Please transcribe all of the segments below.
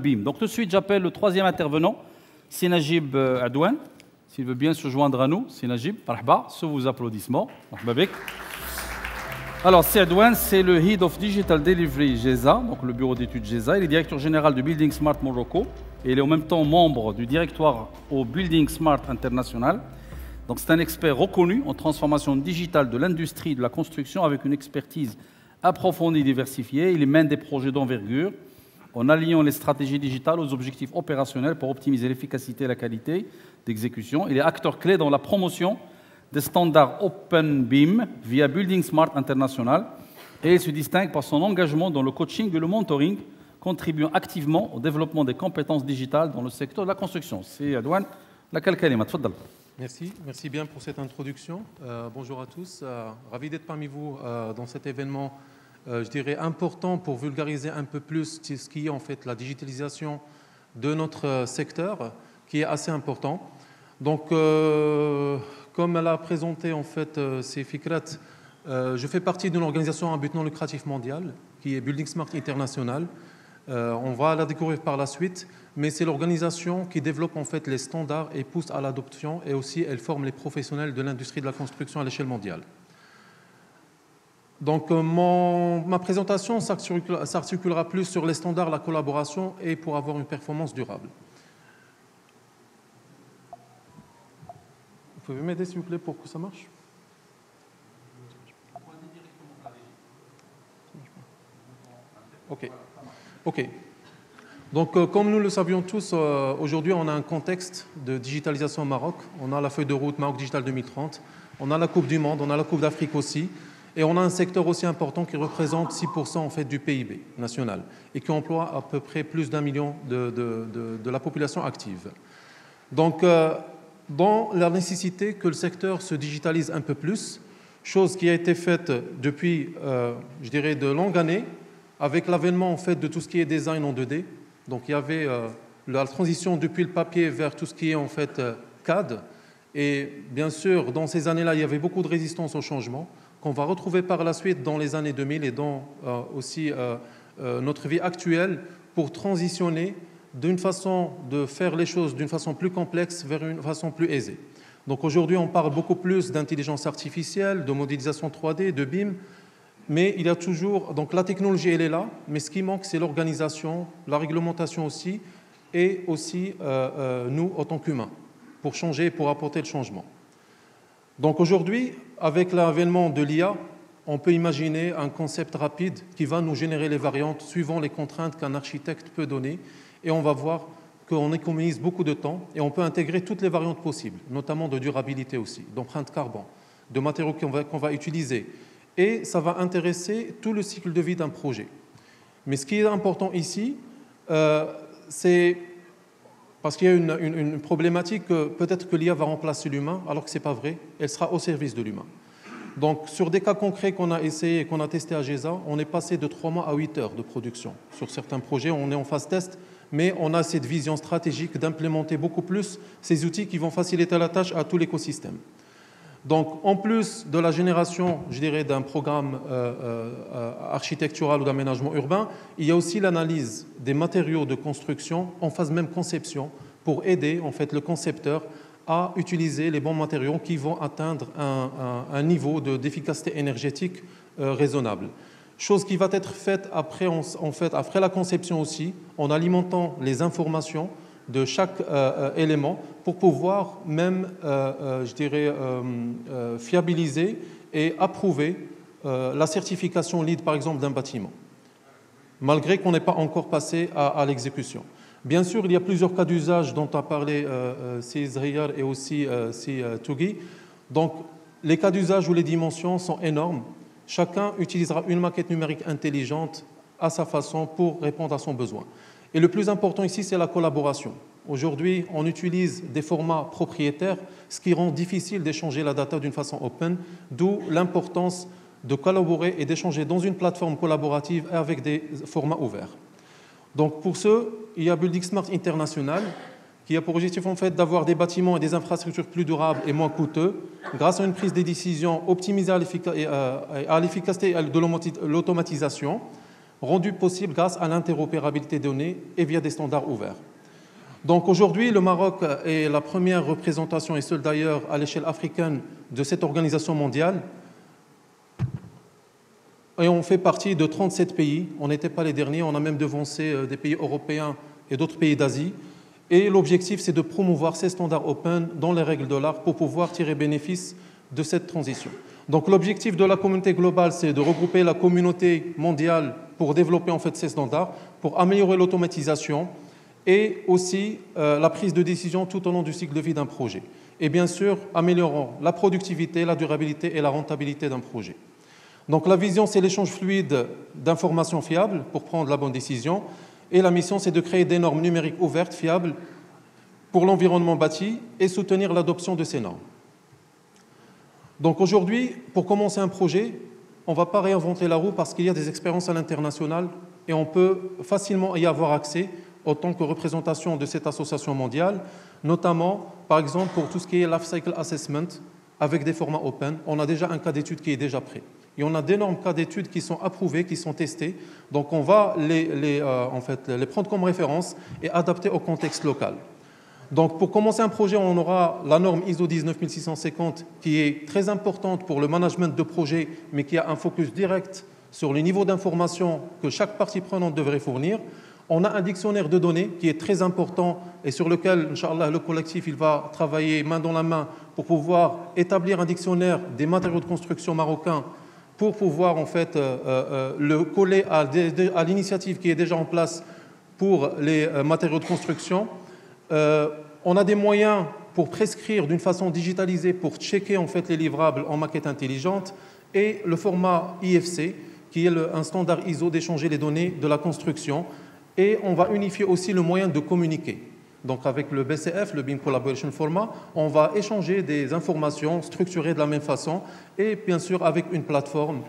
BIM. Donc tout de suite, j'appelle le troisième intervenant, c'est Najib Adouane. S'il veut bien se joindre à nous, c'est Najib, marhaba, sous vos applaudissements. Marhaba bik. Alors, c'est Adouane, c'est le Head of Digital Delivery GESA, donc le bureau d'études GESA. Il est directeur général du Building Smart Morocco et il est en même temps membre du directoire au Building Smart International. Donc, c'est un expert reconnu en transformation digitale de l'industrie de la construction avec une expertise approfondie et diversifiée. Il mène des projets d'envergure en alliant les stratégies digitales aux objectifs opérationnels pour optimiser l'efficacité et la qualité d'exécution. Il est acteur clé dans la promotion des standards Open BIM via Building Smart International et il se distingue par son engagement dans le coaching et le mentoring, contribuant activement au développement des compétences digitales dans le secteur de la construction. C'est Adouane, la kalkalima. Tfaddal. Merci bien pour cette introduction. Bonjour à tous, ravi d'être parmi vous dans cet événement, je dirais important pour vulgariser un peu plus ce qui est en fait la digitalisation de notre secteur, qui est assez important. Donc, comme elle a présenté en fait ces Fikrat, je fais partie d'une organisation à but non lucratif mondial qui est Building Smart International. On va la découvrir par la suite, mais c'est l'organisation qui développe en fait les standards et pousse à l'adoption et aussi elle forme les professionnels de l'industrie de la construction à l'échelle mondiale. Donc ma présentation s'articulera plus sur les standards, la collaboration et pour avoir une performance durable. Vous pouvez m'aider s'il vous plaît pour que ça marche? Ok. Donc, comme nous le savions tous, aujourd'hui, on a un contexte de digitalisation au Maroc. On a la feuille de route Maroc Digital 2030. On a la Coupe du Monde, on a la Coupe d'Afrique aussi. Et on a un secteur aussi important qui représente 6% en fait, du PIB national et qui emploie à peu près plus d'1 million de la population active. Donc, dans la nécessité que le secteur se digitalise un peu plus, chose qui a été faite depuis, je dirais, de longues années, avec l'avènement en fait, de tout ce qui est design en 2D. Donc, il y avait la transition depuis le papier vers tout ce qui est en fait CAD. Et bien sûr, dans ces années-là, il y avait beaucoup de résistance au changement qu'on va retrouver par la suite dans les années 2000 et dans aussi notre vie actuelle pour transitionner d'une façon de faire les choses d'une façon plus complexe vers une façon plus aisée. Donc aujourd'hui, on parle beaucoup plus d'intelligence artificielle, de modélisation 3D, de BIM, mais il y a toujours... Donc la technologie, elle est là, mais ce qui manque, c'est l'organisation, la réglementation aussi, et aussi nous, en tant qu'humains, pour changer, pour apporter le changement. Donc aujourd'hui, avec l'avènement de l'IA, on peut imaginer un concept rapide qui va nous générer les variantes suivant les contraintes qu'un architecte peut donner. Et on va voir qu'on économise beaucoup de temps et on peut intégrer toutes les variantes possibles, notamment de durabilité aussi, d'empreinte carbone, de matériaux qu'on va utiliser. Et ça va intéresser tout le cycle de vie d'un projet. Mais ce qui est important ici, c'est parce qu'il y a une problématique que peut-être que l'IA va remplacer l'humain, alors que ce n'est pas vrai, elle sera au service de l'humain. Donc, sur des cas concrets qu'on a essayé, qu'on a testé à GESA, on est passé de 3 mois à 8 heures de production. Sur certains projets, on est en phase test, mais on a cette vision stratégique d'implémenter beaucoup plus ces outils qui vont faciliter la tâche à tout l'écosystème. Donc, en plus de la génération, je dirais, d'un programme architectural ou d'aménagement urbain, il y a aussi l'analyse des matériaux de construction en phase même conception pour aider en fait, le concepteur à utiliser les bons matériaux qui vont atteindre un niveau d'efficacité énergétique raisonnable. Chose qui va être faite après, après la conception aussi, en alimentant les informations de chaque élément pour pouvoir même, je dirais, fiabiliser et approuver la certification LEED, par exemple, d'un bâtiment, malgré qu'on n'ait pas encore passé à l'exécution. Bien sûr, il y a plusieurs cas d'usage dont a parlé Zriyar et aussi Tougi. Donc, les cas d'usage ou les dimensions sont énormes. Chacun utilisera une maquette numérique intelligente à sa façon pour répondre à son besoin. Et le plus important ici, c'est la collaboration. Aujourd'hui, on utilise des formats propriétaires, ce qui rend difficile d'échanger la data d'une façon open, d'où l'importance de collaborer et d'échanger dans une plateforme collaborative avec des formats ouverts. Donc pour ce, il y a Building Smart International, qui a pour objectif en fait d'avoir des bâtiments et des infrastructures plus durables et moins coûteux, grâce à une prise de décision optimisée à l'efficacité de l'automatisation, rendu possible grâce à l'interopérabilité des données et via des standards ouverts. Donc aujourd'hui, le Maroc est la première représentation, et seule d'ailleurs à l'échelle africaine, de cette organisation mondiale. Et on fait partie de 37 pays. On n'était pas les derniers, on a même devancé des pays européens et d'autres pays d'Asie. Et l'objectif, c'est de promouvoir ces standards open dans les règles de l'art pour pouvoir tirer bénéfice de cette transition. Donc l'objectif de la communauté globale, c'est de regrouper la communauté mondiale pour développer en fait ces standards, pour améliorer l'automatisation et aussi la prise de décision tout au long du cycle de vie d'un projet. Et bien sûr, améliorant la productivité, la durabilité et la rentabilité d'un projet. Donc la vision, c'est l'échange fluide d'informations fiables pour prendre la bonne décision. Et la mission, c'est de créer des normes numériques ouvertes, fiables pour l'environnement bâti et soutenir l'adoption de ces normes. Donc aujourd'hui, pour commencer un projet, on ne va pas réinventer la roue parce qu'il y a des expériences à l'international et on peut facilement y avoir accès en tant que représentation de cette association mondiale, notamment, par exemple, pour tout ce qui est Life Cycle Assessment avec des formats open. On a déjà un cas d'étude qui est déjà prêt. Et on a d'énormes cas d'études qui sont approuvés, qui sont testés. Donc on va les prendre comme référence et adapter au contexte local. Donc pour commencer un projet, on aura la norme ISO 19650 qui est très importante pour le management de projet, mais qui a un focus direct sur le niveau d'information que chaque partie prenante devrait fournir. On a un dictionnaire de données qui est très important et sur lequel, Inch'Allah, le collectif il va travailler main dans la main pour pouvoir établir un dictionnaire des matériaux de construction marocains pour pouvoir en fait le coller à l'initiative qui est déjà en place pour les matériaux de construction. On a des moyens pour prescrire d'une façon digitalisée, pour checker en fait les livrables en maquette intelligente et le format IFC qui est un standard ISO d'échanger les données de la construction. Et on va unifier aussi le moyen de communiquer. Donc avec le BCF, le BIM Collaboration Format, on va échanger des informations structurées de la même façon et bien sûr avec une plateforme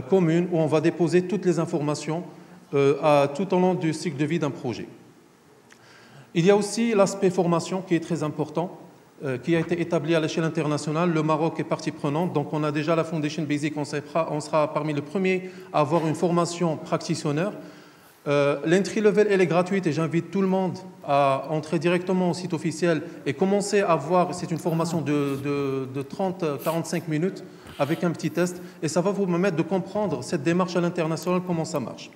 commune où on va déposer toutes les informations tout au long du cycle de vie d'un projet. Il y a aussi l'aspect formation qui est très important, qui a été établi à l'échelle internationale. Le Maroc est partie prenante, donc on a déjà la Foundation Basic, on sera parmi les premiers à avoir une formation practitioner. L'entry level, elle est gratuite et j'invite tout le monde à entrer directement au site officiel et commencer à voir, c'est une formation de 30-45 minutes avec un petit test et ça va vous permettre de comprendre cette démarche à l'international, comment ça marche.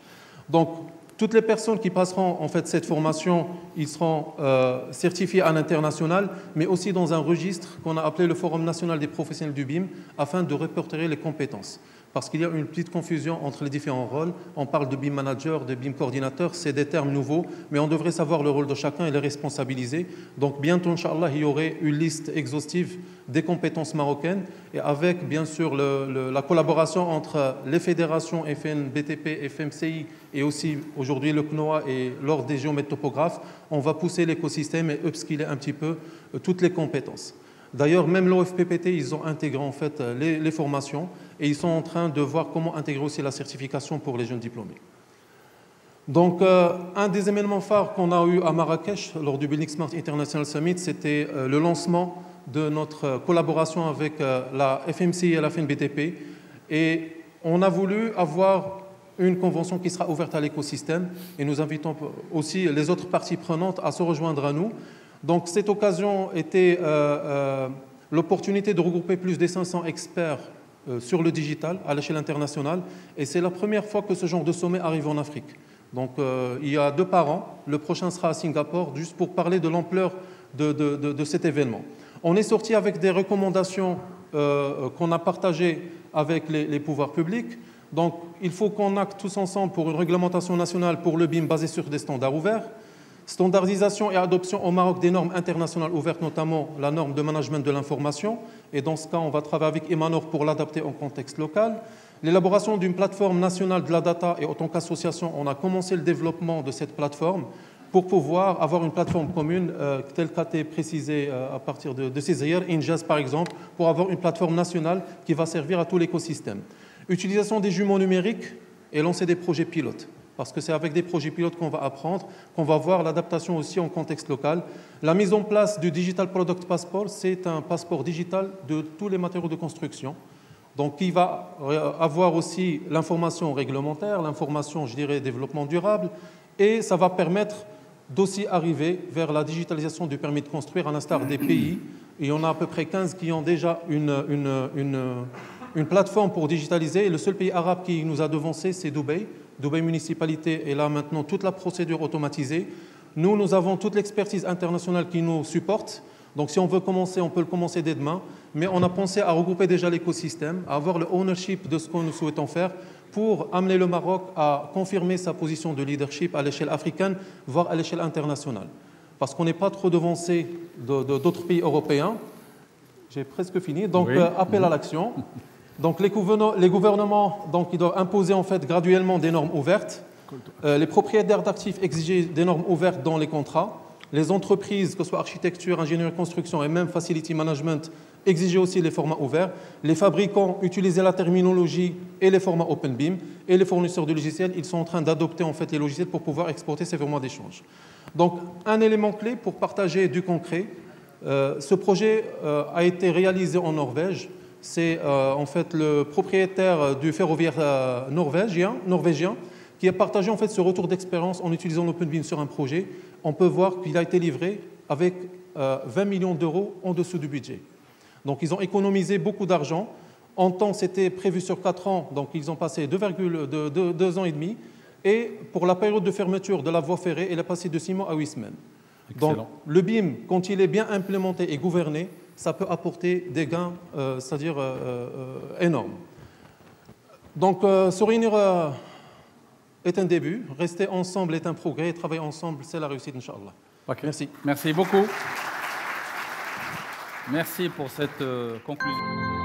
Donc, toutes les personnes qui passeront en fait cette formation, ils seront certifiés à l'international, mais aussi dans un registre qu'on a appelé le Forum national des professionnels du BIM afin de répertorier les compétences. Parce qu'il y a une petite confusion entre les différents rôles. On parle de BIM manager, de BIM coordinateur, c'est des termes nouveaux, mais on devrait savoir le rôle de chacun et les responsabiliser. Donc bientôt, Inch'Allah, il y aurait une liste exhaustive des compétences marocaines et avec bien sûr la collaboration entre les fédérations FN, BTP, FMCI et aussi aujourd'hui le CNOA et l'Ordre des géomètres topographes, on va pousser l'écosystème et upskiller un petit peu toutes les compétences. D'ailleurs, même l'OFPPT, ils ont intégré en fait les formations et ils sont en train de voir comment intégrer aussi la certification pour les jeunes diplômés. Donc, un des événements phares qu'on a eu à Marrakech lors du Building Smart International Summit, c'était le lancement de notre collaboration avec la FMCI et la FNBTP. Et on a voulu avoir une convention qui sera ouverte à l'écosystème et nous invitons aussi les autres parties prenantes à se rejoindre à nous. Donc cette occasion était l'opportunité de regrouper plus de 500 experts sur le digital à l'échelle internationale et c'est la première fois que ce genre de sommet arrive en Afrique. Donc il y a 2 par an, le prochain sera à Singapour, juste pour parler de l'ampleur de cet événement. On est sorti avec des recommandations qu'on a partagées avec les pouvoirs publics. Donc il faut qu'on acte tous ensemble pour une réglementation nationale pour le BIM basée sur des standards ouverts. Standardisation et adoption au Maroc des normes internationales ouvertes, notamment la norme de management de l'information. Et dans ce cas, on va travailler avec Emanor pour l'adapter au contexte local. L'élaboration d'une plateforme nationale de la data et en tant qu'association, on a commencé le développement de cette plateforme pour pouvoir avoir une plateforme commune telle qu'a été précisée à partir de CISRIER, INJAS par exemple, pour avoir une plateforme nationale qui va servir à tout l'écosystème. Utilisation des jumeaux numériques et lancer des projets pilotes. Parce que c'est avec des projets pilotes qu'on va apprendre, qu'on va voir l'adaptation aussi en contexte local. La mise en place du Digital Product Passport, c'est un passeport digital de tous les matériaux de construction. Donc, qui va avoir aussi l'information réglementaire, l'information, je dirais, développement durable, et ça va permettre d'aussi arriver vers la digitalisation du permis de construire, à l'instar des pays. Et il y en a à peu près 15 qui ont déjà une plateforme pour digitaliser. Et le seul pays arabe qui nous a devancé, c'est Dubaï. Dubaï Municipalité est là maintenant, toute la procédure automatisée. Nous avons toute l'expertise internationale qui nous supporte. Donc si on veut commencer, on peut le commencer dès demain. Mais on a pensé à regrouper déjà l'écosystème, à avoir le ownership de ce que nous souhaitons faire pour amener le Maroc à confirmer sa position de leadership à l'échelle africaine, voire à l'échelle internationale. Parce qu'on n'est pas trop devancé d'autres pays européens. J'ai presque fini. Donc, oui. Appel à l'action. Donc, les gouvernements donc, ils doivent imposer en fait, graduellement des normes ouvertes. Les propriétaires d'actifs exiger des normes ouvertes dans les contrats. Les entreprises, que ce soit architecture, ingénierie, construction et même facility management, exiger aussi les formats ouverts. Les fabricants utiliser la terminologie et les formats Open BIM. Et les fournisseurs de logiciels, ils sont en train d'adopter en fait, les logiciels pour pouvoir exporter ces formats d'échange. Donc, un élément clé pour partager du concret. Ce projet a été réalisé en Norvège. C'est en fait le propriétaire du ferroviaire norvégien qui a partagé en fait ce retour d'expérience en utilisant l'OpenBIM sur un projet. On peut voir qu'il a été livré avec 20 millions d'euros en dessous du budget. Donc ils ont économisé beaucoup d'argent. En temps, c'était prévu sur 4 ans, donc ils ont passé 2 ans et demi. Et pour la période de fermeture de la voie ferrée, elle est passée de 6 mois à 8 semaines. Excellent. Donc le BIM, quand il est bien implémenté et gouverné, ça peut apporter des gains, c'est-à-dire énormes. Donc se réunir est un début, rester ensemble est un progrès, et travailler ensemble, c'est la réussite, Inch'Allah. Okay. Merci. Merci beaucoup. Merci pour cette conclusion.